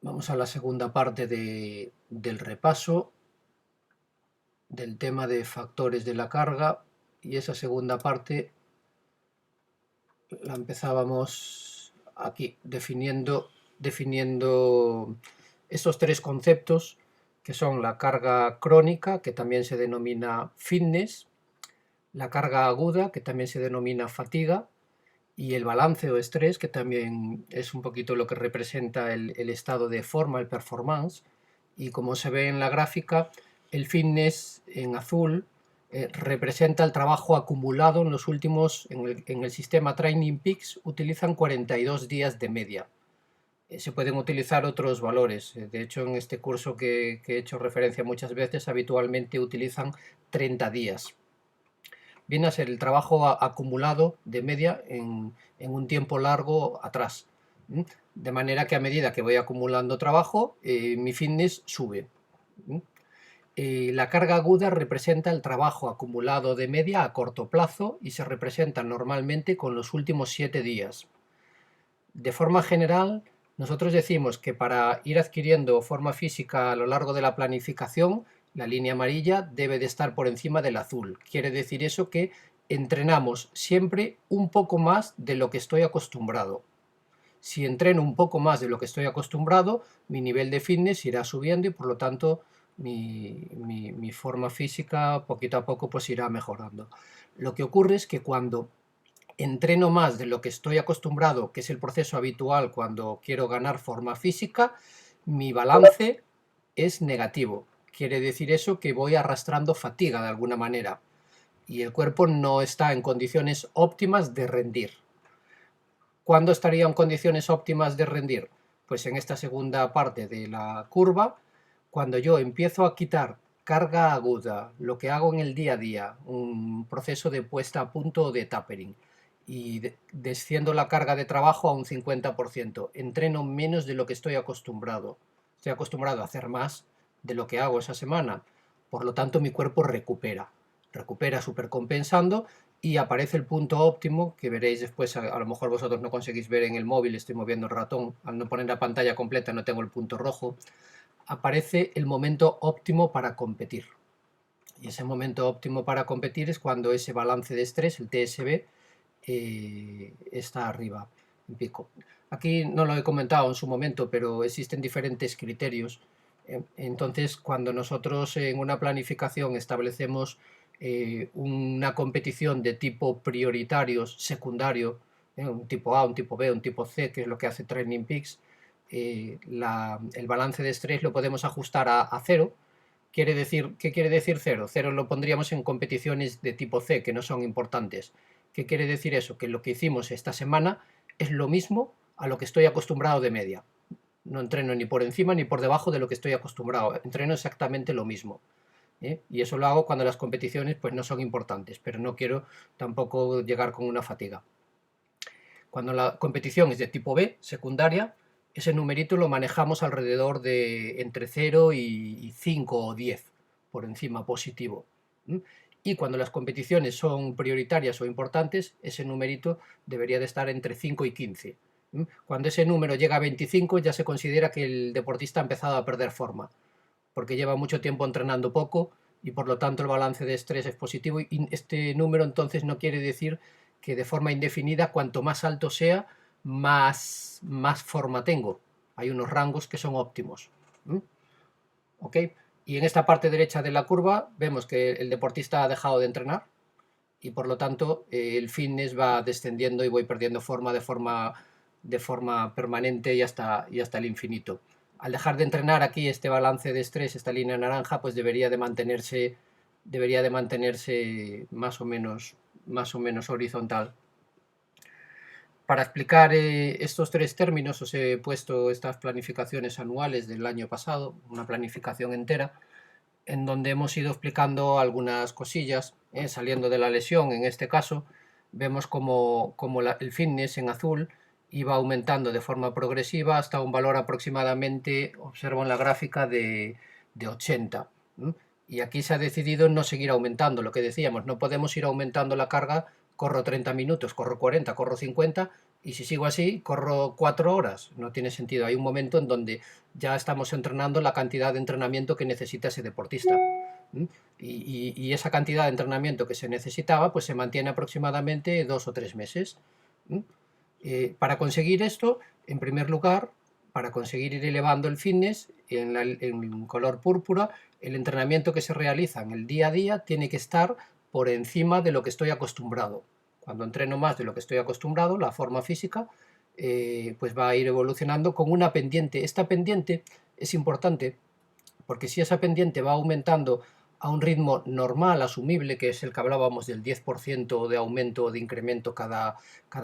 Vamos a la segunda parte del repaso del tema de factores de la carga, y esa segunda parte la empezábamos aquí definiendo estos tres conceptos que son la carga crónica, que también se denomina fitness, la carga aguda, que también se denomina fatiga, y el balance o estrés, que también es un poquito lo que representa el estado de forma, el performance. Y como se ve en la gráfica, el fitness en azul representa el trabajo acumulado en los últimos, en el sistema Training Peaks utilizan 42 días de media. Se pueden utilizar otros valores. De hecho, en este curso que he hecho referencia muchas veces, habitualmente utilizan 30 días. Viene a ser el trabajo acumulado de media en un tiempo largo atrás. De manera que a medida que voy acumulando trabajo, mi fitness sube. La carga aguda representa el trabajo acumulado de media a corto plazo y se representa normalmente con los últimos 7 días. De forma general, nosotros decimos que para ir adquiriendo forma física a lo largo de la planificación, la línea amarilla debe de estar por encima del azul. Quiere decir eso que entrenamos siempre un poco más de lo que estoy acostumbrado. Si entreno un poco más de lo que estoy acostumbrado, mi nivel de fitness irá subiendo y por lo tanto mi forma física poquito a poco pues irá mejorando. Lo que ocurre es que cuando entreno más de lo que estoy acostumbrado, que es el proceso habitual cuando quiero ganar forma física, mi balance es negativo. Quiere decir eso que voy arrastrando fatiga de alguna manera y el cuerpo no está en condiciones óptimas de rendir. ¿Cuándo estaría en condiciones óptimas de rendir? Pues en esta segunda parte de la curva, cuando yo empiezo a quitar carga aguda, lo que hago en el día a día, un proceso de puesta a punto de tapering, y desciendo la carga de trabajo a un 50%, entreno menos de lo que estoy acostumbrado. Estoy acostumbrado a hacer más de lo que hago esa semana, por lo tanto mi cuerpo recupera supercompensando y aparece el punto óptimo que veréis después. A lo mejor vosotros no conseguís ver en el móvil, estoy moviendo el ratón, al no poner la pantalla completa no tengo el punto rojo. Aparece el momento óptimo para competir, y ese momento óptimo para competir es cuando ese balance de estrés, el TSB, está arriba, en pico. Aquí no lo he comentado en su momento, pero existen diferentes criterios. Entonces, cuando nosotros en una planificación establecemos una competición de tipo prioritario, secundario, un tipo A, un tipo B, un tipo C, que es lo que hace Training Peaks, el balance de estrés lo podemos ajustar a cero. ¿Qué quiere decir cero? Cero lo pondríamos en competiciones de tipo C, que no son importantes. ¿Qué quiere decir eso? Que lo que hicimos esta semana es lo mismo a lo que estoy acostumbrado de media. No entreno ni por encima ni por debajo de lo que estoy acostumbrado. Entreno exactamente lo mismo. Y eso lo hago cuando las competiciones pues no son importantes, pero no quiero tampoco llegar con una fatiga. Cuando la competición es de tipo B, secundaria, ese numerito lo manejamos alrededor de entre 0 y 5 o 10, por encima, positivo. Y cuando las competiciones son prioritarias o importantes, ese numerito debería de estar entre 5 y 15. Cuando ese número llega a 25 ya se considera que el deportista ha empezado a perder forma, porque lleva mucho tiempo entrenando poco y por lo tanto el balance de estrés es positivo, y este número entonces no quiere decir que de forma indefinida cuanto más alto sea, más forma tengo. Hay unos rangos que son óptimos. ¿Ok? Y en esta parte derecha de la curva vemos que el deportista ha dejado de entrenar y por lo tanto el fitness va descendiendo y voy perdiendo forma de forma permanente y hasta el infinito. Al dejar de entrenar aquí este balance de estrés, esta línea naranja, pues debería de mantenerse más o menos horizontal. Para explicar estos tres términos os he puesto estas planificaciones anuales del año pasado, una planificación entera, en donde hemos ido explicando algunas cosillas, saliendo de la lesión. En este caso, vemos como el fitness en azul iba aumentando de forma progresiva hasta un valor aproximadamente, observo en la gráfica, de 80. Y aquí se ha decidido no seguir aumentando, lo que decíamos, no podemos ir aumentando la carga, corro 30 minutos, corro 40, corro 50, y si sigo así, corro 4 horas. No tiene sentido. Hay un momento en donde ya estamos entrenando la cantidad de entrenamiento que necesita ese deportista. ¿Mm? Y esa cantidad de entrenamiento que se necesitaba, pues se mantiene aproximadamente 2 o 3 meses. ¿Mm? Para conseguir esto, en primer lugar, para conseguir ir elevando el fitness en color púrpura, el entrenamiento que se realiza en el día a día tiene que estar por encima de lo que estoy acostumbrado. Cuando entreno más de lo que estoy acostumbrado, la forma física pues va a ir evolucionando con una pendiente. Esta pendiente es importante porque si esa pendiente va aumentando a un ritmo normal, asumible, que es el que hablábamos del 10% de aumento o de incremento cada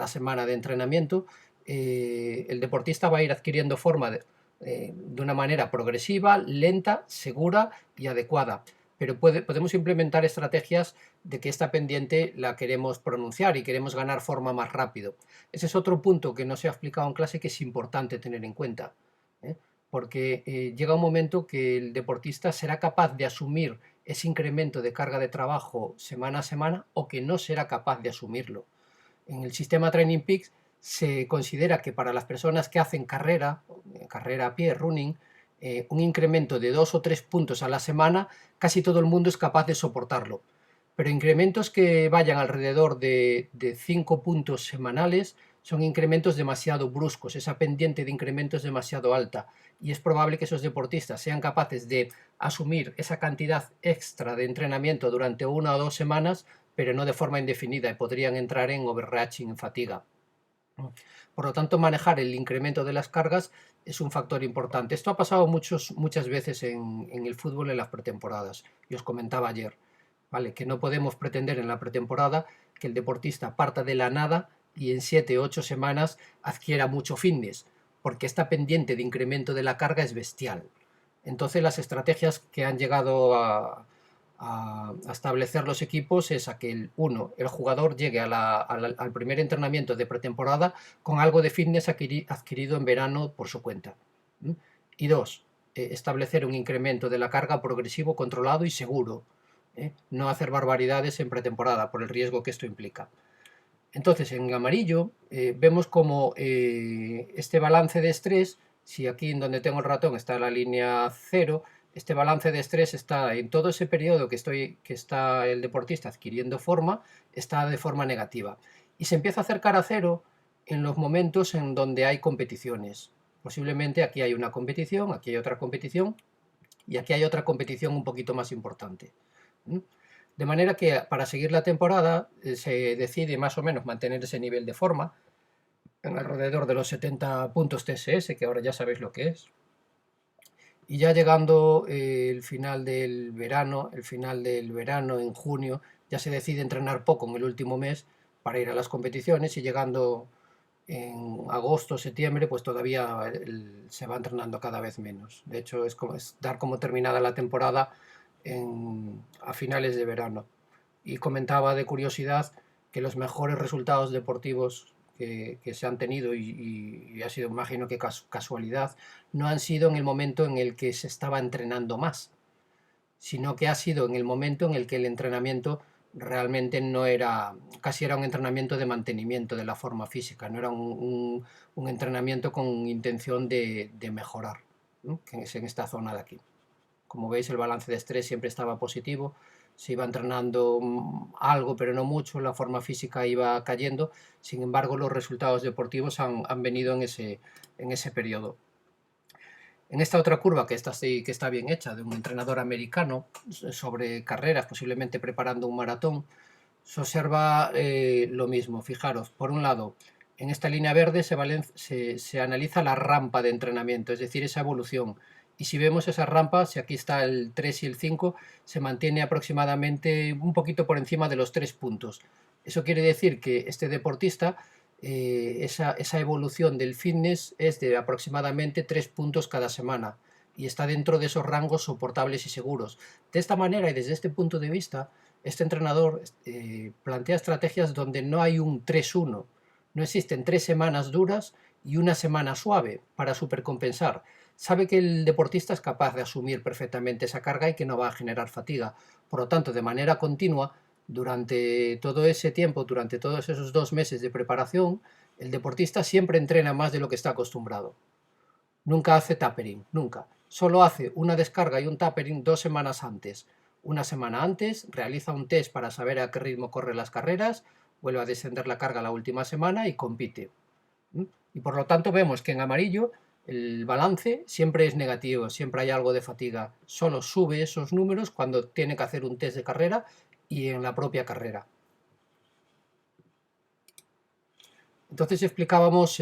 semana de entrenamiento, el deportista va a ir adquiriendo forma de una manera progresiva, lenta, segura y adecuada. Pero podemos implementar estrategias de que esta pendiente la queremos pronunciar y queremos ganar forma más rápido. Ese es otro punto que no se ha explicado en clase que es importante tener en cuenta, ¿eh? Porque llega un momento que el deportista será capaz de asumir ese incremento de carga de trabajo semana a semana o que no será capaz de asumirlo. En el sistema Training Peaks se considera que para las personas que hacen carrera a pie, running, un incremento de 2 o 3 puntos a la semana, casi todo el mundo es capaz de soportarlo. Pero incrementos que vayan alrededor de 5 puntos semanales son incrementos demasiado bruscos, esa pendiente de incremento es demasiado alta y es probable que esos deportistas sean capaces de asumir esa cantidad extra de entrenamiento durante 1 o 2 semanas, pero no de forma indefinida y podrían entrar en overreaching, en fatiga. Por lo tanto, manejar el incremento de las cargas es un factor importante. Esto ha pasado muchas veces en el fútbol en las pretemporadas. Y os comentaba ayer, ¿vale? Que no podemos pretender en la pretemporada que el deportista parta de la nada y en 7 o 8 semanas adquiera mucho fitness, porque esta pendiente de incremento de la carga es bestial. Entonces las estrategias que han llegado a establecer los equipos es a que el jugador llegue al primer entrenamiento de pretemporada con algo de fitness adquirido en verano por su cuenta. ¿Mm? Y dos, establecer un incremento de la carga progresivo, controlado y seguro. No hacer barbaridades en pretemporada por el riesgo que esto implica. Entonces, en amarillo vemos como este balance de estrés, si aquí en donde tengo el ratón está la línea 0, este balance de estrés está en todo ese periodo que está el deportista adquiriendo forma, está de forma negativa. Y se empieza a acercar a 0 en los momentos en donde hay competiciones. Posiblemente aquí hay una competición, aquí hay otra competición y aquí hay otra competición un poquito más importante. ¿Mm? De manera que para seguir la temporada se decide más o menos mantener ese nivel de forma en alrededor de los 70 puntos TSS, que ahora ya sabéis lo que es. Y ya llegando el final del verano en junio, ya se decide entrenar poco en el último mes para ir a las competiciones y llegando en agosto, septiembre, pues todavía se va entrenando cada vez menos. De hecho, es dar como terminada la temporada a finales de verano. Y comentaba de curiosidad que los mejores resultados deportivos que se han tenido, y ha sido, imagino que casualidad, no han sido en el momento en el que se estaba entrenando más, sino que ha sido en el momento en el que el entrenamiento realmente no era, casi era un entrenamiento de mantenimiento de la forma física, no era un entrenamiento con intención de mejorar, ¿no? Que es en esta zona de aquí. Como veis, el balance de estrés siempre estaba positivo, se iba entrenando algo, pero no mucho, la forma física iba cayendo, sin embargo, los resultados deportivos han venido en ese periodo. En esta otra curva, que está bien hecha, de un entrenador americano sobre carreras, posiblemente preparando un maratón, se observa lo mismo. Fijaros, por un lado, en esta línea verde se analiza la rampa de entrenamiento, es decir, esa evolución. Y si vemos esa rampa, si aquí está el 3 y el 5, se mantiene aproximadamente un poquito por encima de los 3 puntos. Eso quiere decir que este deportista, esa evolución del fitness es de aproximadamente 3 puntos cada semana y está dentro de esos rangos soportables y seguros. De esta manera y desde este punto de vista, este entrenador plantea estrategias donde no hay un 3-1, no existen 3 semanas duras y una semana suave para supercompensar. Sabe que el deportista es capaz de asumir perfectamente esa carga y que no va a generar fatiga. Por lo tanto, de manera continua, durante todo ese tiempo, durante todos esos 2 meses de preparación, El deportista siempre entrena más de lo que está acostumbrado. Nunca hace tapering, nunca. Solo hace una descarga y un tapering 2 semanas antes. Una semana antes realiza un test para saber a qué ritmo corre las carreras, vuelve a descender la carga la última semana y compite. Y por lo tanto vemos que en amarillo el balance siempre es negativo, siempre hay algo de fatiga. Solo sube esos números cuando tiene que hacer un test de carrera y en la propia carrera. Entonces explicábamos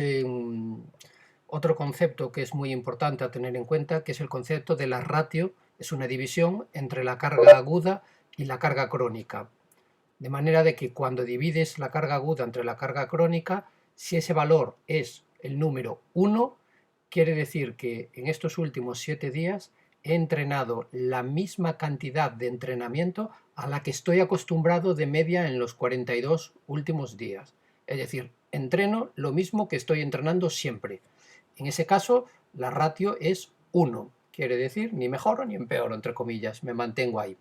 otro concepto que es muy importante a tener en cuenta, que es el concepto de la ratio. Es una división entre la carga aguda y la carga crónica. De manera de que cuando divides la carga aguda entre la carga crónica, si ese valor es el número 1, quiere decir que en estos últimos 7 días he entrenado la misma cantidad de entrenamiento a la que estoy acostumbrado de media en los 42 últimos días. Es decir, entreno lo mismo que estoy entrenando siempre. En ese caso, la ratio es 1. Quiere decir, ni mejoro ni empeoro, entre comillas, me mantengo ahí.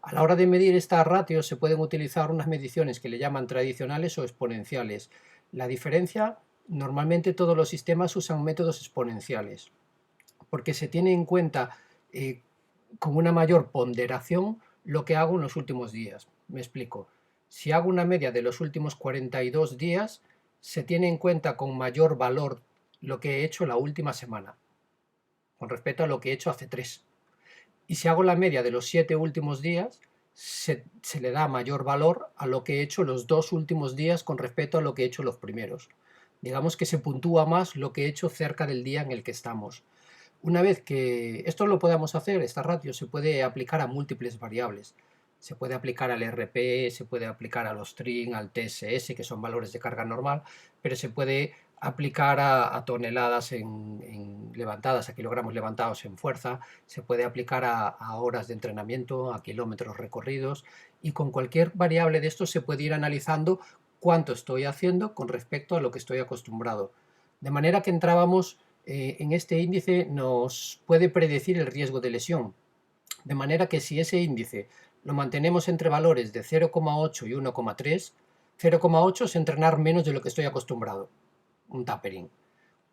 A la hora de medir esta ratio se pueden utilizar unas mediciones que le llaman tradicionales o exponenciales. La diferencia, normalmente todos los sistemas usan métodos exponenciales, porque se tiene en cuenta con una mayor ponderación lo que hago en los últimos días. Me explico. Si hago una media de los últimos 42 días, se tiene en cuenta con mayor valor lo que he hecho la última semana, con respecto a lo que he hecho hace 3. Y si hago la media de los 7 últimos días, se le da mayor valor a lo que he hecho los 2 últimos días con respecto a lo que he hecho los primeros. Digamos que se puntúa más lo que he hecho cerca del día en el que estamos. Una vez que esto lo podamos hacer, esta ratio se puede aplicar a múltiples variables. Se puede aplicar al RP, se puede aplicar a los string, al TSS, que son valores de carga normal, pero se puede aplicar a toneladas levantadas, a kilogramos levantados en fuerza, se puede aplicar a horas de entrenamiento, a kilómetros recorridos, y con cualquier variable de esto se puede ir analizando cuánto estoy haciendo con respecto a lo que estoy acostumbrado. De manera que entrábamos en este índice nos puede predecir el riesgo de lesión. De manera que si ese índice lo mantenemos entre valores de 0,8 y 1,3, 0,8 es entrenar menos de lo que estoy acostumbrado, un tapering.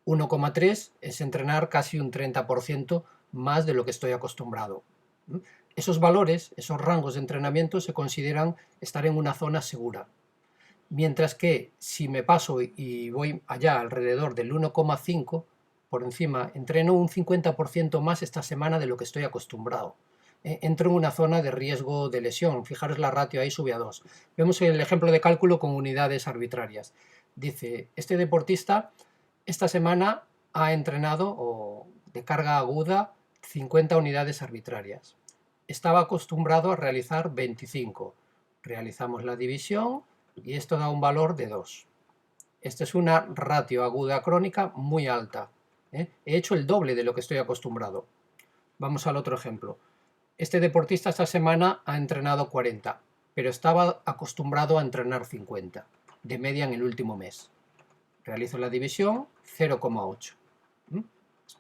1,3 es entrenar casi un 30% más de lo que estoy acostumbrado. Esos valores, esos rangos de entrenamiento se consideran estar en una zona segura. Mientras que si me paso y voy allá alrededor del 1,5, por encima, entreno un 50% más esta semana de lo que estoy acostumbrado. Entro en una zona de riesgo de lesión. Fijaros, la ratio ahí sube a 2. Vemos el ejemplo de cálculo con unidades arbitrarias. Dice, este deportista esta semana ha entrenado de carga aguda 50 unidades arbitrarias. Estaba acostumbrado a realizar 25. Realizamos la división y esto da un valor de 2. Esta es una ratio aguda crónica muy alta. He hecho el doble de lo que estoy acostumbrado. Vamos al otro ejemplo. Este deportista esta semana ha entrenado 40, pero estaba acostumbrado a entrenar 50, de media en el último mes. Realizo la división, 0,8.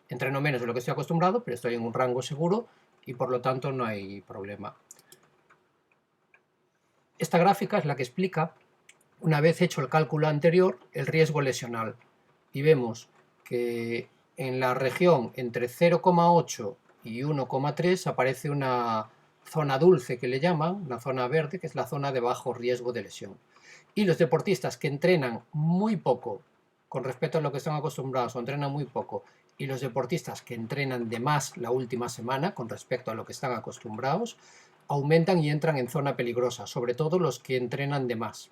Entreno menos de lo que estoy acostumbrado, pero estoy en un rango seguro y por lo tanto no hay problema. Esta gráfica es la que explica, una vez hecho el cálculo anterior, el riesgo lesional. Y vemos que en la región entre 0,8 y 1,3 aparece una zona dulce que le llaman, una zona verde, que es la zona de bajo riesgo de lesión. Y los deportistas que entrenan muy poco con respecto a lo que están acostumbrados o entrenan muy poco, y los deportistas que entrenan de más la última semana con respecto a lo que están acostumbrados, aumentan y entran en zona peligrosa, sobre todo los que entrenan de más.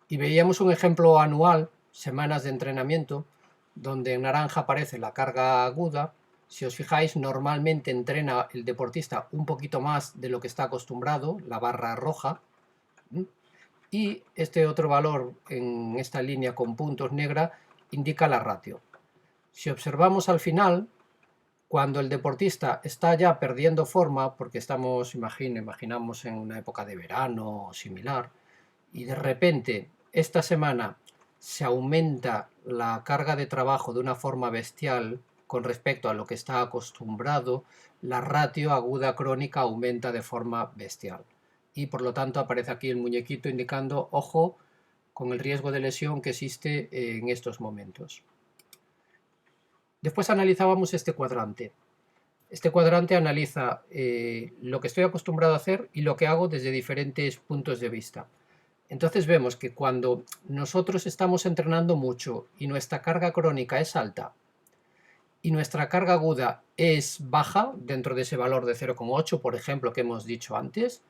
Y veíamos un ejemplo anual, semanas de entrenamiento, donde en naranja aparece la carga aguda. Si os fijáis, normalmente entrena el deportista un poquito más de lo que está acostumbrado, la barra roja. Y este otro valor en esta línea con puntos negra indica la ratio. Si observamos al final, cuando el deportista está ya perdiendo forma, porque estamos, imaginamos en una época de verano o similar, y de repente esta semana se aumenta la carga de trabajo de una forma bestial con respecto a lo que está acostumbrado, la ratio aguda crónica aumenta de forma bestial. y por lo tanto aparece aquí el muñequito indicando, ojo, con el riesgo de lesión que existe en estos momentos. Después analizábamos este cuadrante. Este cuadrante analiza lo que estoy acostumbrado a hacer y lo que hago desde diferentes puntos de vista. Entonces vemos que cuando nosotros estamos entrenando mucho y nuestra carga crónica es alta y nuestra carga aguda es baja, dentro de ese valor de 0,8, por ejemplo, que hemos dicho antes,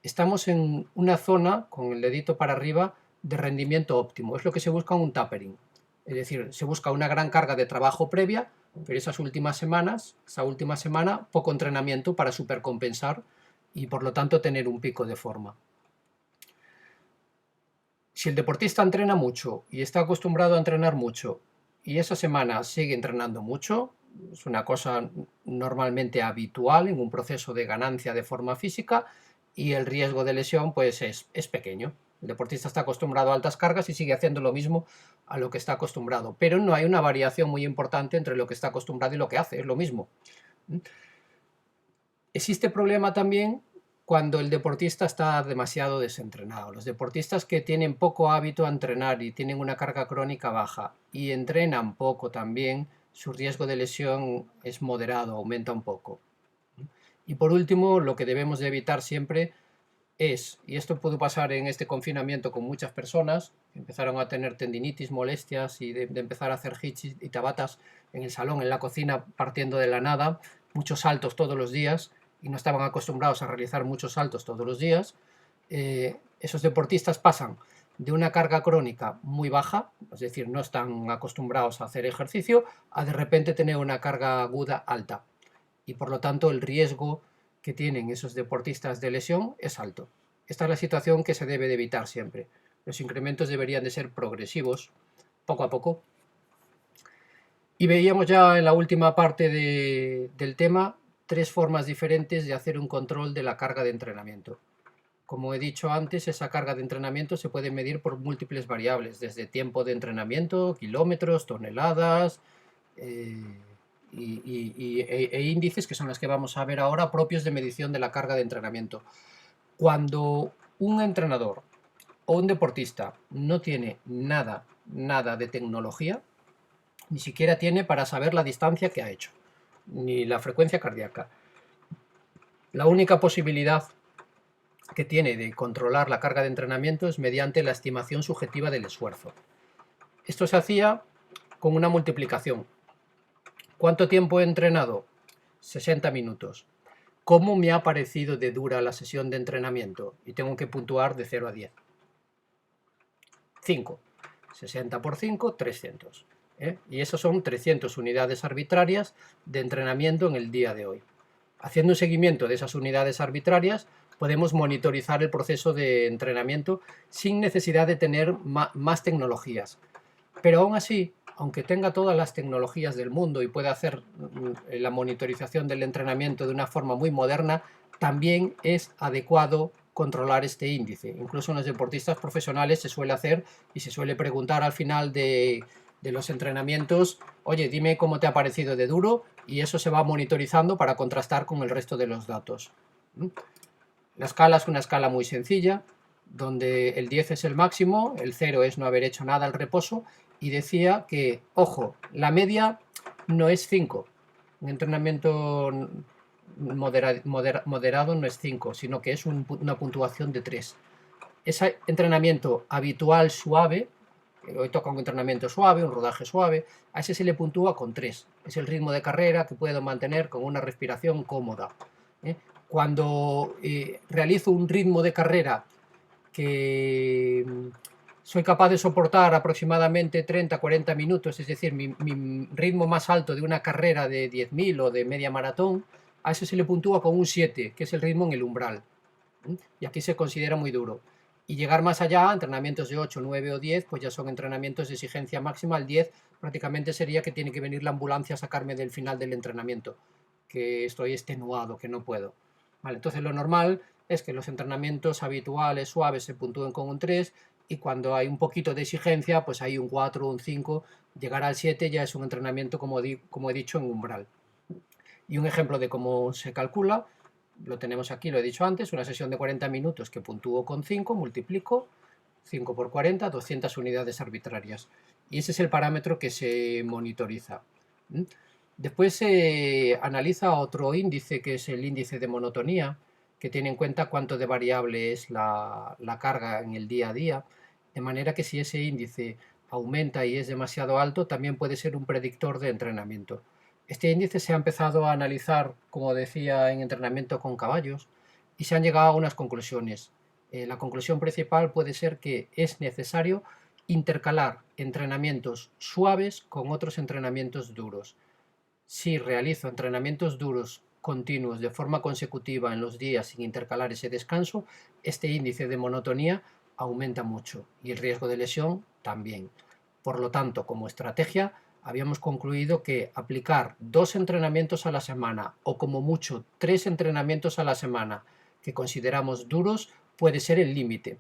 estamos en una zona, con el dedito para arriba, de rendimiento óptimo. Es lo que se busca en un tapering. Es decir, se busca una gran carga de trabajo previa, pero esa última semana, poco entrenamiento para supercompensar y por lo tanto tener un pico de forma. Si el deportista entrena mucho y está acostumbrado a entrenar mucho y esa semana sigue entrenando mucho, es una cosa normalmente habitual en un proceso de ganancia de forma física y el riesgo de lesión pues es pequeño. El deportista está acostumbrado a altas cargas y sigue haciendo lo mismo a lo que está acostumbrado, pero no hay una variación muy importante entre lo que está acostumbrado y lo que hace, es lo mismo. Existe problema también cuando el deportista está demasiado desentrenado. Los deportistas que tienen poco hábito a entrenar y tienen una carga crónica baja y entrenan poco también, su riesgo de lesión es moderado, aumenta un poco. Y por último, lo que debemos de evitar siempre es, y esto pudo pasar en este confinamiento con muchas personas, que empezaron a tener tendinitis, molestias y de empezar a hacer hits y tabatas en el salón, en la cocina, partiendo de la nada, muchos saltos todos los días, y no estaban acostumbrados a realizar muchos saltos todos los días. Esos deportistas pasan de una carga crónica muy baja, es decir, no están acostumbrados a hacer ejercicio, a de repente tener una carga aguda alta. Y por lo tanto el riesgo que tienen esos deportistas de lesión es alto. Esta es la situación que se debe de evitar siempre. Los incrementos deberían de ser progresivos, poco a poco. Y veíamos ya en la última parte del tema 3 formas diferentes de hacer un control de la carga de entrenamiento. Como he dicho antes, esa carga de entrenamiento se puede medir por múltiples variables, desde tiempo de entrenamiento, kilómetros, toneladas e índices, que son las que vamos a ver ahora, propios de medición de la carga de entrenamiento. Cuando un entrenador o un deportista no tiene nada de tecnología, ni siquiera tiene para saber la distancia que ha hecho, ni la frecuencia cardíaca. La única posibilidad que tiene de controlar la carga de entrenamiento es mediante la estimación subjetiva del esfuerzo. Esto se hacía con una multiplicación. ¿Cuánto tiempo he entrenado? 60 minutos. ¿Cómo me ha parecido de dura la sesión de entrenamiento? Y tengo que puntuar de 0 a 10. 5. 60 por 5, 300. Y eso son 300 unidades arbitrarias de entrenamiento en el día de hoy. Haciendo un seguimiento de esas unidades arbitrarias, podemos monitorizar el proceso de entrenamiento sin necesidad de tener más tecnologías. Pero aún así, aunque tenga todas las tecnologías del mundo y pueda hacer la monitorización del entrenamiento de una forma muy moderna, también es adecuado controlar este índice. Incluso en los deportistas profesionales se suele hacer y se suele preguntar al final de los entrenamientos, oye, dime cómo te ha parecido de duro, y eso se va monitorizando para contrastar con el resto de los datos. La escala es una escala muy sencilla, donde el 10 es el máximo, el 0 es no haber hecho nada al reposo, y decía que, ojo, la media no es 5. Un entrenamiento moderado no es 5, sino que es una puntuación de 3. Ese entrenamiento habitual suave, hoy toca un entrenamiento suave, un rodaje suave, a ese se le puntúa con 3. Es el ritmo de carrera que puedo mantener con una respiración cómoda. Cuando realizo un ritmo de carrera que soy capaz de soportar aproximadamente 30-40 minutos, es decir, mi ritmo más alto de una carrera de 10.000 o de media maratón, a eso se le puntúa con un 7, que es el ritmo en el umbral. Y aquí se considera muy duro. Y llegar más allá, entrenamientos de 8, 9 o 10, pues ya son entrenamientos de exigencia máxima. El 10 prácticamente sería que tiene que venir la ambulancia a sacarme del final del entrenamiento, que estoy extenuado, que no puedo. Vale, entonces lo normal es que los entrenamientos habituales, suaves, se puntúen con un 3, y cuando hay un poquito de exigencia, pues hay un 4 o un 5. Llegar al 7 ya es un entrenamiento, como he dicho, en umbral. Y un ejemplo de cómo se calcula, lo tenemos aquí, lo he dicho antes, una sesión de 40 minutos que puntúo con 5, multiplico 5 por 40, 200 unidades arbitrarias. Y ese es el parámetro que se monitoriza. Después se analiza otro índice, que es el índice de monotonía, que tiene en cuenta cuánto de variable es la carga en el día a día, de manera que si ese índice aumenta y es demasiado alto, también puede ser un predictor de entrenamiento. Este índice se ha empezado a analizar, como decía, en entrenamiento con caballos, y se han llegado a unas conclusiones. La conclusión principal puede ser que es necesario intercalar entrenamientos suaves con otros entrenamientos duros. Si realizo entrenamientos duros continuos de forma consecutiva en los días sin intercalar ese descanso, este índice de monotonía aumenta mucho y el riesgo de lesión también. Por lo tanto, como estrategia, habíamos concluido que aplicar 2 entrenamientos a la semana o como mucho 3 entrenamientos a la semana que consideramos duros puede ser el límite.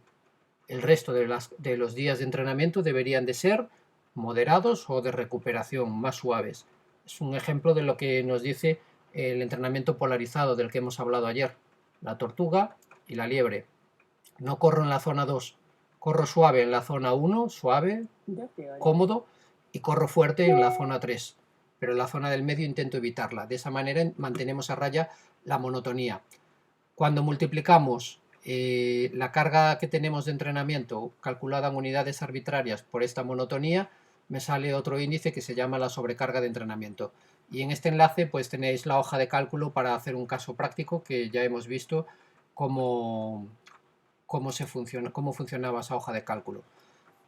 El resto de los días de entrenamiento deberían de ser moderados o de recuperación, más suaves. Es un ejemplo de lo que nos dice el entrenamiento polarizado del que hemos hablado ayer. La tortuga y la liebre. No corro en la zona 2, corro suave en la zona 1, suave, cómodo, y corro fuerte en la zona 3. Pero en la zona del medio intento evitarla. De esa manera mantenemos a raya la monotonía. Cuando multiplicamos la carga que tenemos de entrenamiento calculada en unidades arbitrarias por esta monotonía, me sale otro índice que se llama la sobrecarga de entrenamiento. Y en este enlace pues tenéis la hoja de cálculo para hacer un caso práctico que ya hemos visto cómo funcionaba esa hoja de cálculo.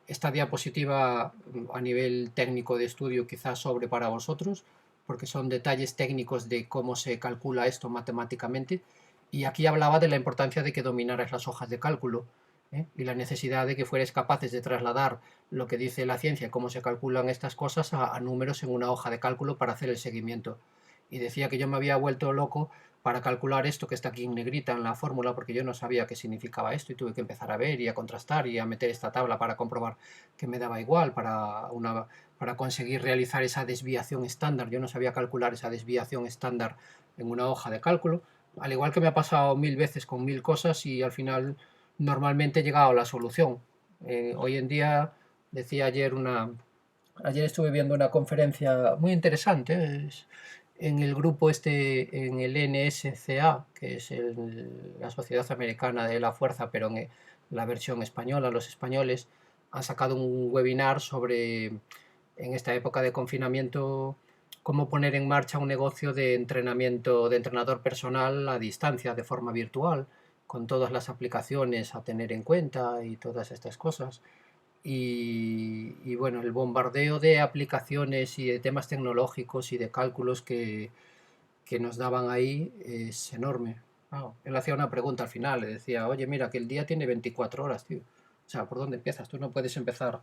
Esta diapositiva a nivel técnico de estudio quizás sobre para vosotros, porque son detalles técnicos de cómo se calcula esto matemáticamente. Y aquí hablaba de la importancia de que dominaras las hojas de cálculo, y la necesidad de que fueres capaces de trasladar lo que dice la ciencia, cómo se calculan estas cosas, a números en una hoja de cálculo para hacer el seguimiento. Y decía que yo me había vuelto loco para calcular esto que está aquí en negrita en la fórmula, porque yo no sabía qué significaba esto y tuve que empezar a ver y a contrastar y a meter esta tabla para comprobar que me daba igual, para conseguir realizar esa desviación estándar. Yo no sabía calcular esa desviación estándar en una hoja de cálculo, al igual que me ha pasado 1000 veces con 1000 cosas y al final normalmente he llegado a la solución. Hoy en día, decía ayer estuve viendo una conferencia muy interesante, en el grupo este, en el NSCA, que es la Sociedad Americana de la Fuerza, pero en la versión española, los españoles han sacado un webinar sobre, en esta época de confinamiento, cómo poner en marcha un negocio de entrenamiento de entrenador personal a distancia, de forma virtual, con todas las aplicaciones a tener en cuenta y todas estas cosas. Y bueno, el bombardeo de aplicaciones y de temas tecnológicos y de cálculos que nos daban ahí es enorme. Él hacía una pregunta al final, le decía, oye, mira, que el día tiene 24 horas, tío. O sea, ¿por dónde empiezas? Tú no puedes empezar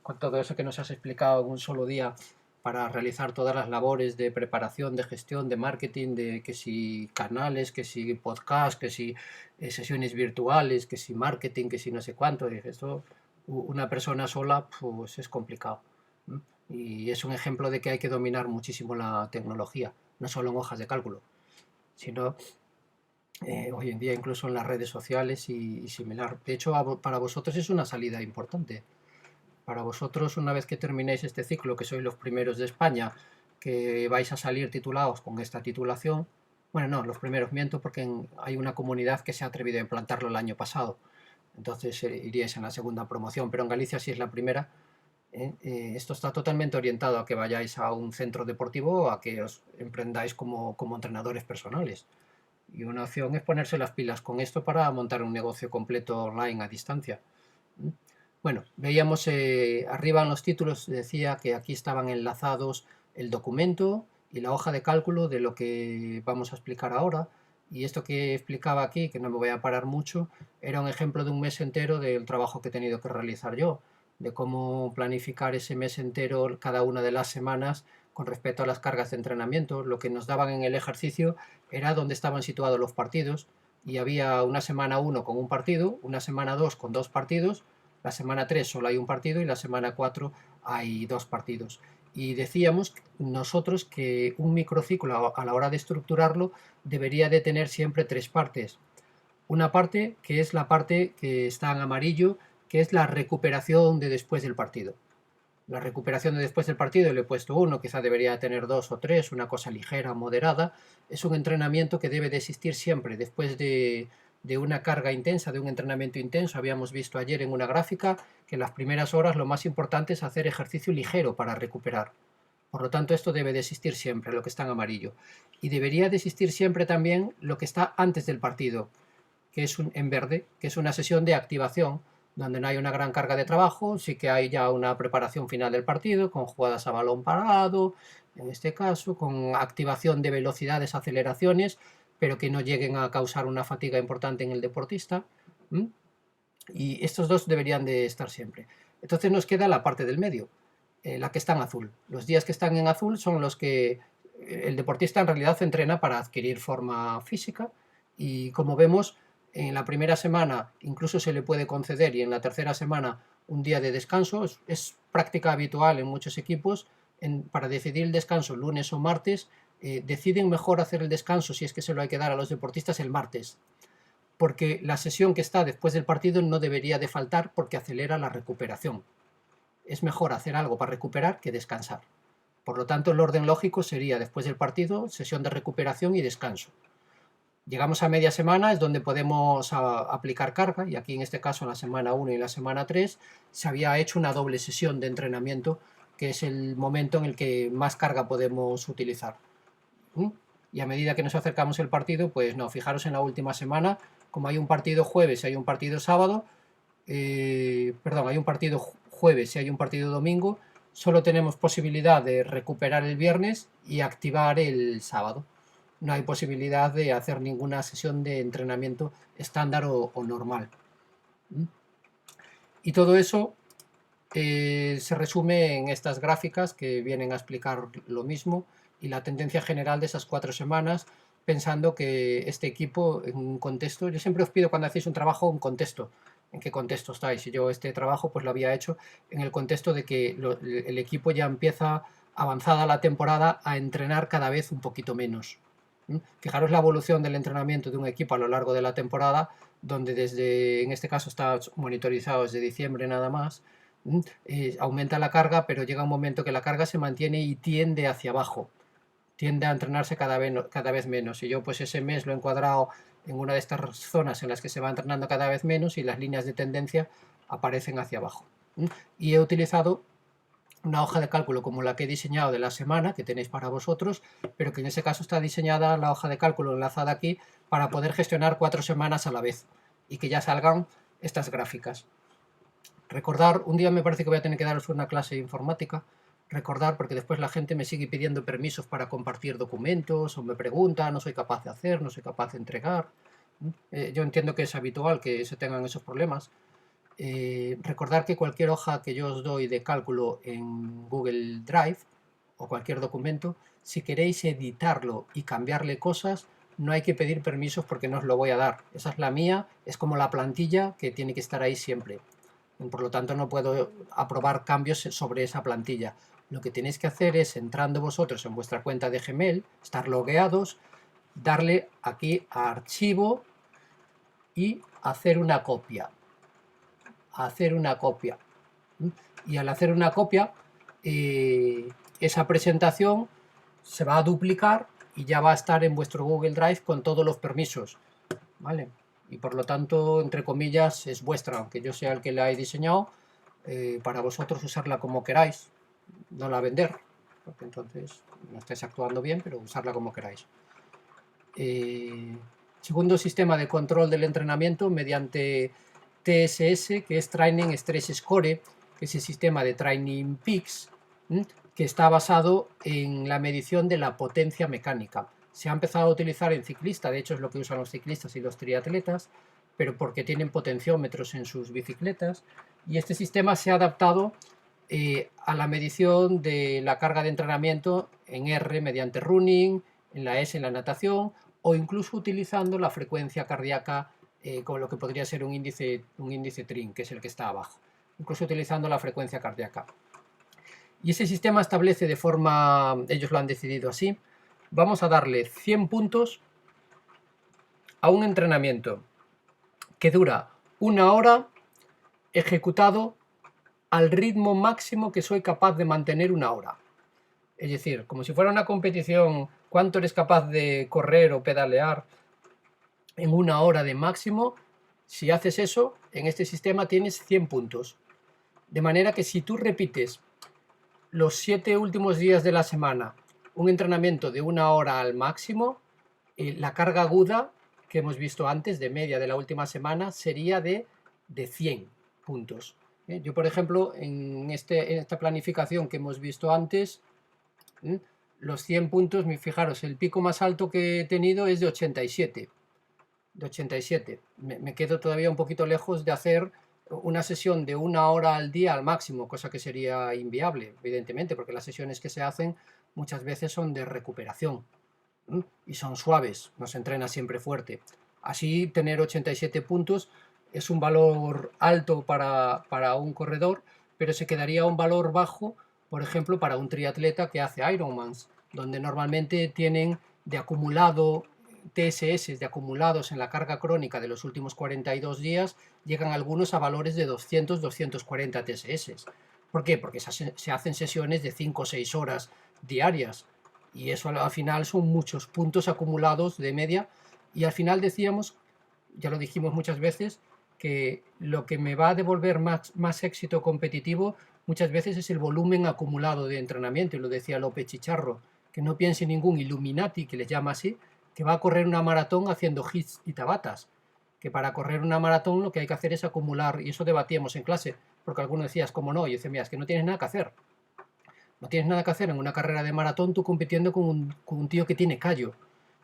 con todo eso que nos has explicado en un solo día para realizar todas las labores de preparación, de gestión, de marketing, de que si canales, que si podcast, que si sesiones virtuales, que si marketing, que si no sé cuánto. Dije, esto una persona sola pues es complicado. Y es un ejemplo de que hay que dominar muchísimo la tecnología, no solo en hojas de cálculo, sino hoy en día incluso en las redes sociales y similar. De hecho, para vosotros es una salida importante. Para vosotros, una vez que terminéis este ciclo, que sois los primeros de España, que vais a salir titulados con esta titulación, bueno, no, los primeros miento porque hay una comunidad que se ha atrevido a implantarlo el año pasado, entonces iríais en la segunda promoción, pero en Galicia sí es la primera. Esto está totalmente orientado a que vayáis a un centro deportivo o a que os emprendáis como entrenadores personales. Y una opción es ponerse las pilas con esto para montar un negocio completo online a distancia. Bueno, veíamos arriba en los títulos, decía que aquí estaban enlazados el documento y la hoja de cálculo de lo que vamos a explicar ahora. Y esto que explicaba aquí, que no me voy a parar mucho, era un ejemplo de un mes entero del trabajo que he tenido que realizar yo, de cómo planificar ese mes entero cada una de las semanas con respecto a las cargas de entrenamiento. Lo que nos daban en el ejercicio era dónde estaban situados los partidos y había una semana 1 con un partido, una semana 2 con 2 partidos, la semana 3 solo hay un partido y la semana 4 hay 2 partidos. y decíamos nosotros que un microciclo a la hora de estructurarlo debería de tener siempre tres partes. Una parte que es la parte que está en amarillo, que es la recuperación de después del partido. La recuperación de después del partido le he puesto uno, quizá debería tener dos o tres, una cosa ligera, moderada. Es un entrenamiento que debe de existir siempre después de una carga intensa, de un entrenamiento intenso. Habíamos visto ayer en una gráfica que en las primeras horas lo más importante es hacer ejercicio ligero para recuperar. Por lo tanto, esto debe de existir siempre, lo que está en amarillo. Y debería de existir siempre también lo que está antes del partido, que es en verde, que es una sesión de activación, donde no hay una gran carga de trabajo, sí que hay ya una preparación final del partido, con jugadas a balón parado, en este caso, con activación de velocidades, aceleraciones, pero que no lleguen a causar una fatiga importante en el deportista. ¿Mm? Y estos dos deberían de estar siempre. Entonces nos queda la parte del medio, la que está en azul. Los días que están en azul son los que el deportista en realidad entrena para adquirir forma física y como vemos, en la primera semana incluso se le puede conceder y en la tercera semana un día de descanso. Es práctica habitual en muchos equipos para decidir el descanso lunes o martes. Deciden mejor hacer el descanso, si es que se lo hay que dar a los deportistas, el martes, porque la sesión que está después del partido no debería de faltar porque acelera la recuperación. Es mejor hacer algo para recuperar que descansar. Por lo tanto, el orden lógico sería después del partido, sesión de recuperación y descanso. Llegamos a media semana, es donde podemos aplicar carga, y aquí en este caso en la semana 1 y la semana 3 se había hecho una doble sesión de entrenamiento, que es el momento en el que más carga podemos utilizar. Y a medida que nos acercamos al partido, pues no, fijaros en la última semana, como hay un partido jueves y hay un partido sábado, perdón, hay un partido jueves y hay un partido domingo, solo tenemos posibilidad de recuperar el viernes y activar el sábado. No hay posibilidad de hacer ninguna sesión de entrenamiento estándar o normal. Y todo eso se resume en estas gráficas que vienen a explicar lo mismo y la tendencia general de esas 4 semanas, pensando que este equipo en un contexto, yo siempre os pido cuando hacéis un trabajo un contexto, en qué contexto estáis, y yo este trabajo pues lo había hecho en el contexto de que el equipo ya empieza avanzada la temporada a entrenar cada vez un poquito menos. Fijaros la evolución del entrenamiento de un equipo a lo largo de la temporada, donde desde, en este caso está monitorizado desde diciembre nada más, aumenta la carga, pero llega un momento que la carga se mantiene y tiende hacia abajo, tiende a entrenarse cada vez menos. Y yo pues ese mes lo he encuadrado en una de estas zonas en las que se va entrenando cada vez menos y las líneas de tendencia aparecen hacia abajo. Y he utilizado una hoja de cálculo como la que he diseñado de la semana, que tenéis para vosotros, pero que en ese caso está diseñada la hoja de cálculo enlazada aquí para poder gestionar 4 semanas a la vez y que ya salgan estas gráficas. Recordar, un día me parece que voy a tener que daros una clase de informática, recordar, porque después la gente me sigue pidiendo permisos para compartir documentos o me pregunta, no soy capaz de hacer, no soy capaz de entregar. Yo entiendo que es habitual que se tengan esos problemas. Recordar que cualquier hoja que yo os doy de cálculo en Google Drive o cualquier documento, si queréis editarlo y cambiarle cosas, no hay que pedir permisos porque no os lo voy a dar. Esa es la mía, es como la plantilla que tiene que estar ahí siempre. Por lo tanto, no puedo aprobar cambios sobre esa plantilla. Lo que tenéis que hacer es, entrando vosotros en vuestra cuenta de Gmail, estar logueados, darle aquí a archivo y hacer una copia. Hacer una copia. Y al hacer una copia, esa presentación se va a duplicar y ya va a estar en vuestro Google Drive con todos los permisos, ¿vale? Y por lo tanto, entre comillas, es vuestra, aunque yo sea el que la he diseñado, para vosotros usarla como queráis, no la vender, porque entonces no estáis actuando bien, pero usarla como queráis. Segundo sistema de control del entrenamiento mediante TSS, que es Training Stress Score, que es el sistema de Training Peaks, que está basado en la medición de la potencia mecánica. Se ha empezado a utilizar en ciclista, de hecho es lo que usan los ciclistas y los triatletas, pero porque tienen potenciómetros en sus bicicletas, y este sistema se ha adaptado a la medición de la carga de entrenamiento en R mediante running, en la S en la natación, o incluso utilizando la frecuencia cardíaca con lo que podría ser un índice TRIN, que es el que está abajo, incluso utilizando la frecuencia cardíaca. Y ese sistema establece de forma, ellos lo han decidido así, vamos a darle 100 puntos a un entrenamiento que dura 1 hora ejecutado al ritmo máximo que soy capaz de mantener 1 hora. Es decir, como si fuera una competición, cuánto eres capaz de correr o pedalear en 1 hora de máximo. Si haces eso, en este sistema tienes 100 puntos. De manera que si tú repites los 7 últimos días de la semana un entrenamiento de 1 hora al máximo, la carga aguda que hemos visto antes de media de la última semana sería de 100 puntos. Yo, por ejemplo, en esta planificación que hemos visto antes, los 100 puntos, fijaros, el pico más alto que he tenido es de 87. Me quedo todavía un poquito lejos de hacer una sesión de 1 hora al día al máximo, cosa que sería inviable, evidentemente, porque las sesiones que se hacen muchas veces son de recuperación y son suaves, no se entrena siempre fuerte. Así, tener 87 puntos es un valor alto para un corredor, pero se quedaría un valor bajo, por ejemplo, para un triatleta que hace Ironmans, donde normalmente tienen de acumulado TSS, de acumulados en la carga crónica de los últimos 42 días, llegan algunos a valores de 200-240 TSS. ¿Por qué? Porque se hacen sesiones de 5 o 6 horas diarias, y eso al final son muchos puntos acumulados de media, y al final decíamos, ya lo dijimos muchas veces, que lo que me va a devolver más éxito competitivo muchas veces es el volumen acumulado de entrenamiento, y lo decía López Chicharro, que no piense ningún Illuminati, que les llama así, que va a correr una maratón haciendo hits y tabatas, que para correr una maratón lo que hay que hacer es acumular, y eso debatíamos en clase, porque algunos decías, ¿cómo no? Y yo decía, mira, es que no tienes nada que hacer. No tienes nada que hacer en una carrera de maratón tú compitiendo con un tío que tiene callo,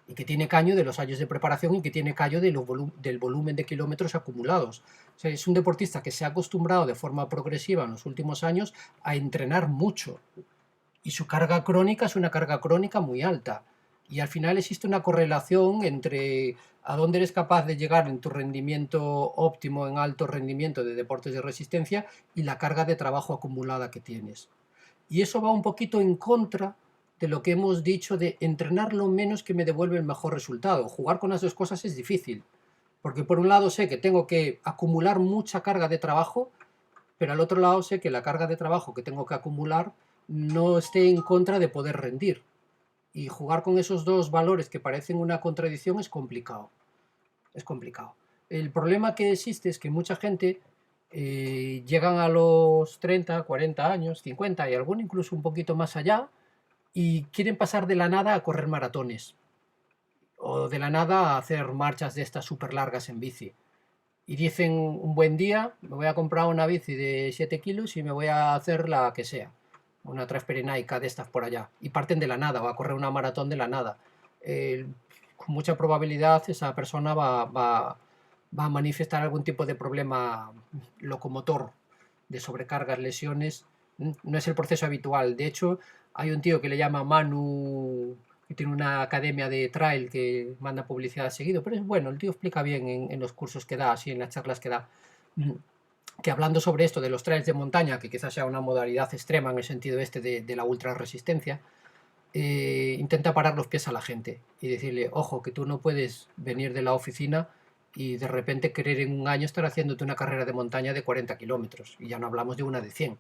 y que tiene caño de los años de preparación y que tiene callo del volumen de kilómetros acumulados. O sea, es un deportista que se ha acostumbrado de forma progresiva en los últimos años a entrenar mucho, y su carga crónica es una carga crónica muy alta. Y al final existe una correlación entre a dónde eres capaz de llegar en tu rendimiento óptimo, en alto rendimiento de deportes de resistencia, y la carga de trabajo acumulada que tienes. Y eso va un poquito en contra de lo que hemos dicho de entrenar lo menos que me devuelve el mejor resultado. Jugar con las dos cosas es difícil, porque por un lado sé que tengo que acumular mucha carga de trabajo, pero al otro lado sé que la carga de trabajo que tengo que acumular no esté en contra de poder rendir. Y jugar con esos dos valores que parecen una contradicción es complicado. Es complicado. El problema que existe es que mucha gente llegan a los 30, 40 años, 50 y alguno incluso un poquito más allá, y quieren pasar de la nada a correr maratones, o de la nada a hacer marchas de estas súper largas en bici. Y dicen un buen día, me voy a comprar una bici de 7 kilos y me voy a hacer la que sea, una Transpirenaica de estas por allá, y parten de la nada, va a correr una maratón de la nada. Con mucha probabilidad esa persona va a manifestar algún tipo de problema locomotor, de sobrecargas, lesiones. No es el proceso habitual. De hecho, hay un tío que le llama Manu, que tiene una academia de trail que manda publicidad seguido, pero es bueno, el tío explica bien en los cursos que da, así en las charlas que da, que hablando sobre esto de los trails de montaña, que quizás sea una modalidad extrema en el sentido este de la ultra resistencia, intenta parar los pies a la gente y decirle, ojo, que tú no puedes venir de la oficina y de repente querer en un año estar haciéndote una carrera de montaña de 40 kilómetros, y ya no hablamos de una de 100.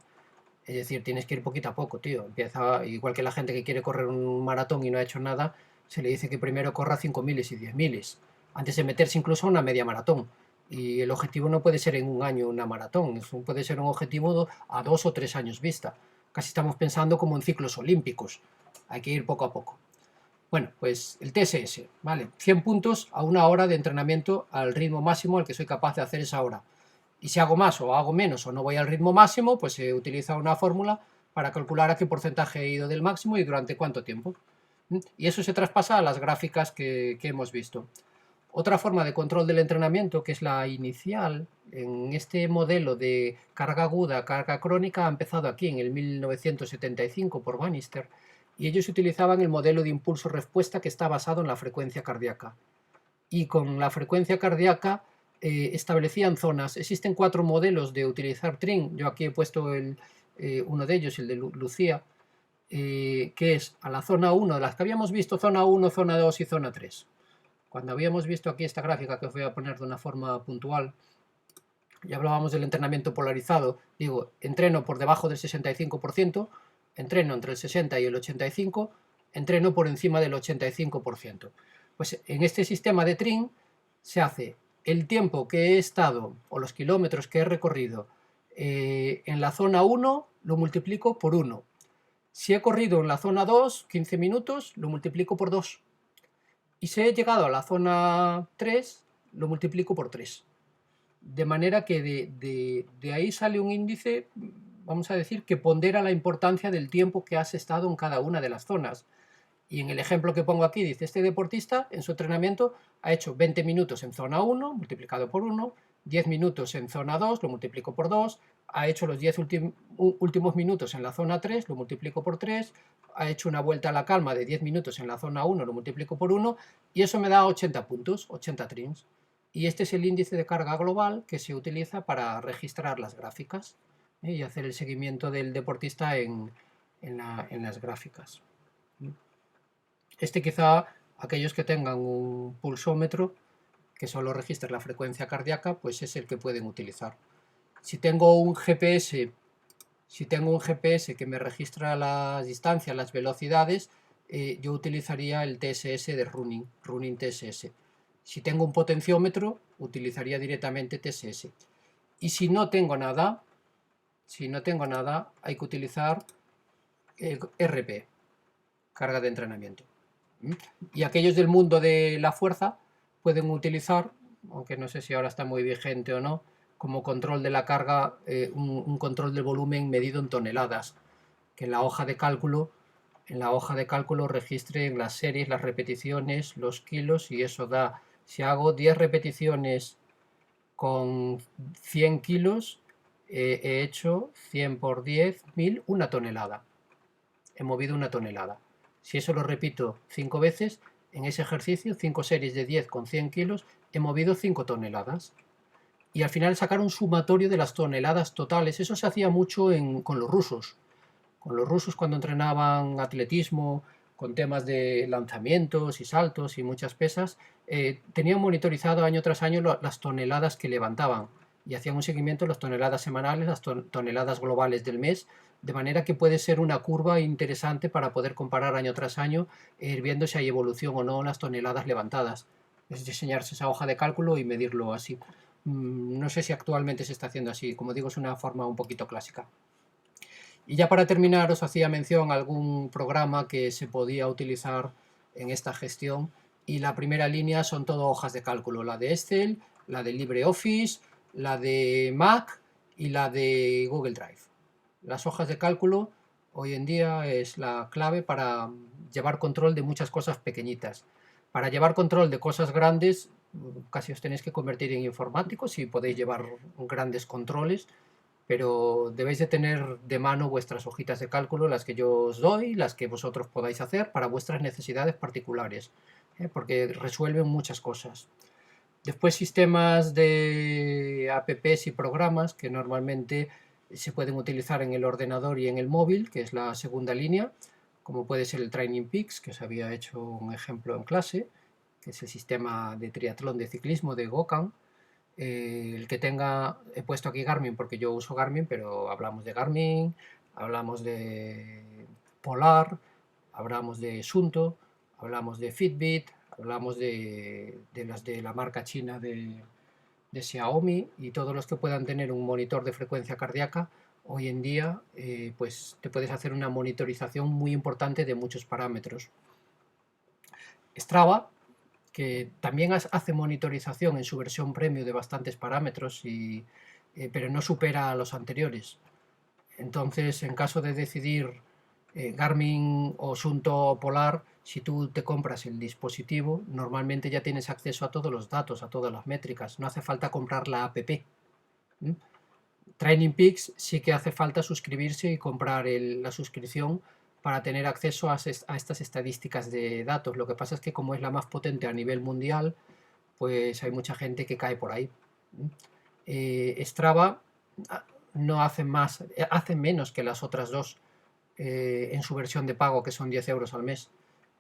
Es decir, tienes que ir poquito a poco, tío. Empieza, igual que la gente que quiere correr un maratón y no ha hecho nada, se le dice que primero corra 5.000 y 10.000, antes de meterse incluso a una media maratón. Y el objetivo no puede ser en un año una maratón, puede ser un objetivo a 2 o 3 años vista. Casi estamos pensando como en ciclos olímpicos. Hay que ir poco a poco. Bueno, pues el TSS, ¿vale? 100 puntos a 1 hora de entrenamiento al ritmo máximo al que soy capaz de hacer esa hora. Y si hago más o hago menos o no voy al ritmo máximo, pues se utiliza una fórmula para calcular a qué porcentaje he ido del máximo y durante cuánto tiempo. Y eso se traspasa a las gráficas que hemos visto. Otra forma de control del entrenamiento, que es la inicial, en este modelo de carga aguda, carga crónica, ha empezado aquí en el 1975 por Bannister, y ellos utilizaban el modelo de impulso-respuesta que está basado en la frecuencia cardíaca. Y con la frecuencia cardíaca establecían zonas. Existen 4 modelos de utilizar TRIN. Yo aquí he puesto el uno de ellos, el de Lucía, que es a la zona 1, de las que habíamos visto, zona 1, zona 2 y zona 3. Cuando habíamos visto aquí esta gráfica, que os voy a poner de una forma puntual, y hablábamos del entrenamiento polarizado, digo, entreno por debajo del 65%, entreno entre el 60 y el 85%, entreno por encima del 85%. Pues en este sistema de Tring se hace el tiempo que he estado, o los kilómetros que he recorrido en la zona 1, lo multiplico por 1. Si he corrido en la zona 2, 15 minutos, lo multiplico por 2. Y si he llegado a la zona 3, lo multiplico por 3. De manera que de ahí sale un índice, vamos a decir, que pondera la importancia del tiempo que has estado en cada una de las zonas. Y en el ejemplo que pongo aquí, dice, este deportista en su entrenamiento ha hecho 20 minutos en zona 1, multiplicado por 1, 10 minutos en zona 2, lo multiplico por 2, ha hecho los 10 últimos minutos en la zona 3, lo multiplico por 3, ha hecho una vuelta a la calma de 10 minutos en la zona 1, lo multiplico por 1, y eso me da 80 puntos, 80 trins. Y este es el índice de carga global que se utiliza para registrar las gráficas y hacer el seguimiento del deportista en las gráficas. Este quizá, aquellos que tengan un pulsómetro que solo registre la frecuencia cardíaca, pues es el que pueden utilizar. Si tengo un GPS, que me registra las distancias, las velocidades, yo utilizaría el TSS de Running TSS. Si tengo un potenciómetro, utilizaría directamente TSS. Y si no tengo nada, hay que utilizar RP, carga de entrenamiento. Y aquellos del mundo de la fuerza pueden utilizar, aunque no sé si ahora está muy vigente o no, como control de la carga, un control del volumen medido en toneladas, que en la hoja de cálculo registre en las series, las repeticiones, los kilos, y eso da, si hago 10 repeticiones con 100 kilos, he hecho 100 por 10, 1000, una tonelada. He movido una tonelada. Si eso lo repito 5 veces, en ese ejercicio, 5 series de 10 con 100 kilos, he movido 5 toneladas. Y al final sacar un sumatorio de las toneladas totales. Eso se hacía mucho con los rusos. Con los rusos cuando entrenaban atletismo, con temas de lanzamientos y saltos y muchas pesas, tenían monitorizado año tras año las toneladas que levantaban y hacían un seguimiento de las toneladas semanales, las toneladas globales del mes, de manera que puede ser una curva interesante para poder comparar año tras año, viendo si hay evolución o no en las toneladas levantadas. Es diseñarse esa hoja de cálculo y medirlo así. No sé si actualmente se está haciendo así, como digo, es una forma un poquito clásica. Y ya para terminar, os hacía mención a algún programa que se podía utilizar en esta gestión, y la primera línea son todo hojas de cálculo, la de Excel, la de LibreOffice, la de Mac y la de Google Drive. Las hojas de cálculo hoy en día es la clave para llevar control de muchas cosas pequeñitas. Para llevar control de cosas grandes, casi os tenéis que convertir en informáticos y podéis llevar grandes controles, pero debéis de tener de mano vuestras hojitas de cálculo, las que yo os doy, las que vosotros podáis hacer para vuestras necesidades particulares, porque resuelven muchas cosas. Después sistemas de apps y programas que normalmente se pueden utilizar en el ordenador y en el móvil, que es la segunda línea, como puede ser el Training Peaks, que os había hecho un ejemplo en clase, que es el sistema de triatlón de ciclismo de Gokan. El que tenga, he puesto aquí Garmin porque yo uso Garmin, pero hablamos de Garmin, hablamos de Polar, hablamos de Suunto, hablamos de Fitbit, hablamos de las de la marca china de Xiaomi, y todos los que puedan tener un monitor de frecuencia cardíaca. Hoy en día pues te puedes hacer una monitorización muy importante de muchos parámetros. Strava, que también hace monitorización en su versión premium de bastantes parámetros, pero no supera a los anteriores. Entonces, en caso de decidir Garmin o Suunto Polar, si tú te compras el dispositivo, normalmente ya tienes acceso a todos los datos, a todas las métricas. No hace falta comprar la app. Training Peaks sí que hace falta suscribirse y comprar la suscripción para tener acceso a estas estadísticas de datos. Lo que pasa es que como es la más potente a nivel mundial, pues hay mucha gente que cae por ahí. Strava no hacen más, hacen menos que las otras dos en su versión de pago, que son 10 euros al mes.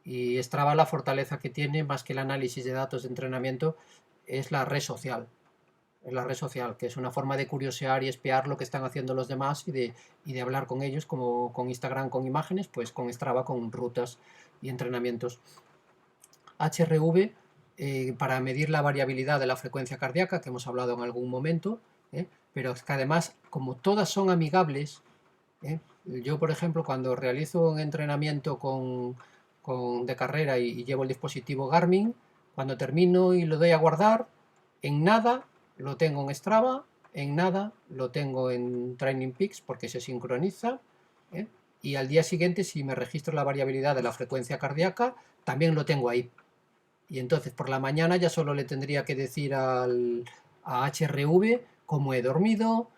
Y Strava, la fortaleza que tiene, más que el análisis de datos de entrenamiento, es la red social. Es la red social, que es una forma de curiosear y espiar lo que están haciendo los demás y de hablar con ellos, como con Instagram con imágenes, pues con Strava con rutas y entrenamientos. HRV, para medir la variabilidad de la frecuencia cardíaca, que hemos hablado en algún momento, pero es que además, como todas son amigables, yo, por ejemplo, cuando realizo un entrenamiento de carrera y llevo el dispositivo Garmin, cuando termino y lo doy a guardar, en nada lo tengo en Strava, en nada lo tengo en Training Peaks porque se sincroniza, ¿eh? Y al día siguiente, si me registro la variabilidad de la frecuencia cardíaca, también lo tengo ahí. Y entonces por la mañana ya solo le tendría que decir a HRV cómo he dormido,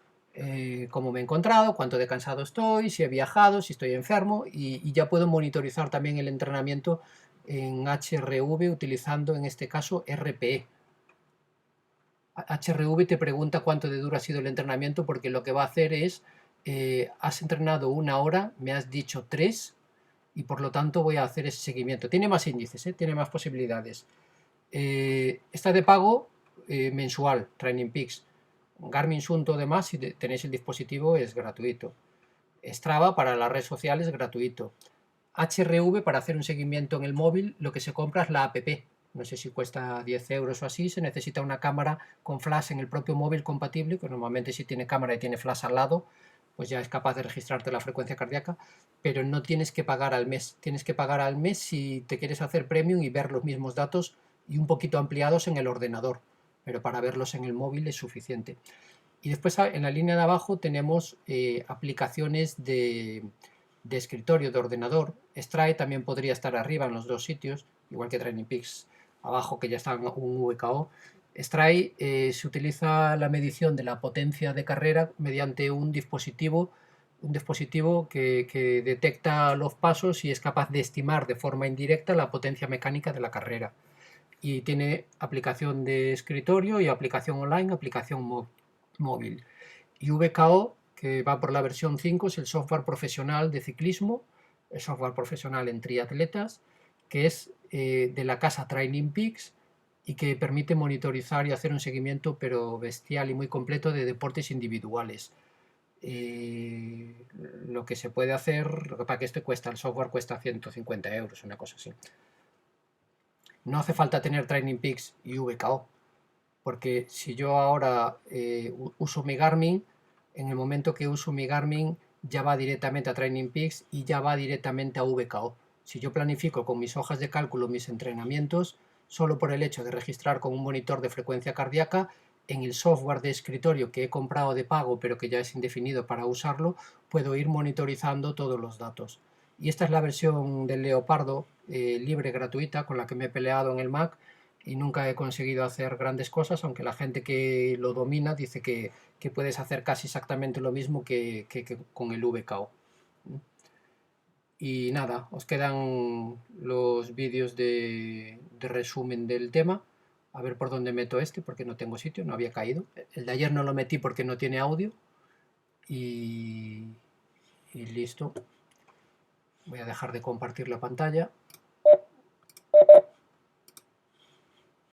cómo me he encontrado, cuánto de cansado estoy, si he viajado, si estoy enfermo, y ya puedo monitorizar también el entrenamiento en HRV utilizando en este caso RPE. HRV te pregunta cuánto de duro ha sido el entrenamiento porque lo que va a hacer es, has entrenado 1 hora, me has dicho 3 y por lo tanto voy a hacer ese seguimiento. Tiene más índices, tiene más posibilidades. Está de pago mensual, Training Peaks. Garmin Sunto demás, si tenéis el dispositivo, es gratuito. Strava para las redes sociales, gratuito. HRV para hacer un seguimiento en el móvil, lo que se compra es la app. No sé si cuesta 10 euros o así. Se necesita una cámara con flash en el propio móvil compatible, que normalmente si tiene cámara y tiene flash al lado, pues ya es capaz de registrarte la frecuencia cardíaca, pero no tienes que pagar al mes. Tienes que pagar al mes si te quieres hacer premium y ver los mismos datos y un poquito ampliados en el ordenador, pero para verlos en el móvil es suficiente. Y después en la línea de abajo tenemos aplicaciones de escritorio, de ordenador. Stride también podría estar arriba en los dos sitios, igual que Training Peaks abajo, que ya está en un VKO. Stride se utiliza la medición de la potencia de carrera mediante un dispositivo que detecta los pasos y es capaz de estimar de forma indirecta la potencia mecánica de la carrera. Y tiene aplicación de escritorio y aplicación online, aplicación móvil. Y VKO, que va por la versión 5, es el software profesional de ciclismo, el software profesional en triatletas, que es de la casa Training Peaks y que permite monitorizar y hacer un seguimiento pero bestial y muy completo de deportes individuales. Lo que se puede hacer, para que esto cuesta, el software cuesta 150 euros, una cosa así. No hace falta tener Training Peaks y VKO, porque si yo ahora uso mi Garmin, en el momento que uso mi Garmin ya va directamente a Training Peaks y ya va directamente a VKO. Si yo planifico con mis hojas de cálculo mis entrenamientos, solo por el hecho de registrar con un monitor de frecuencia cardíaca, en el software de escritorio que he comprado de pago pero que ya es indefinido para usarlo, puedo ir monitorizando todos los datos. Y esta es la versión del Leopardo libre, gratuita, con la que me he peleado en el Mac y nunca he conseguido hacer grandes cosas, aunque la gente que lo domina dice que puedes hacer casi exactamente lo mismo que con el VKO. Y nada, os quedan los vídeos de resumen del tema. A ver por dónde meto este, porque no tengo sitio, no había caído. El de ayer no lo metí porque no tiene audio. Y, y listo. Voy a dejar de compartir la pantalla.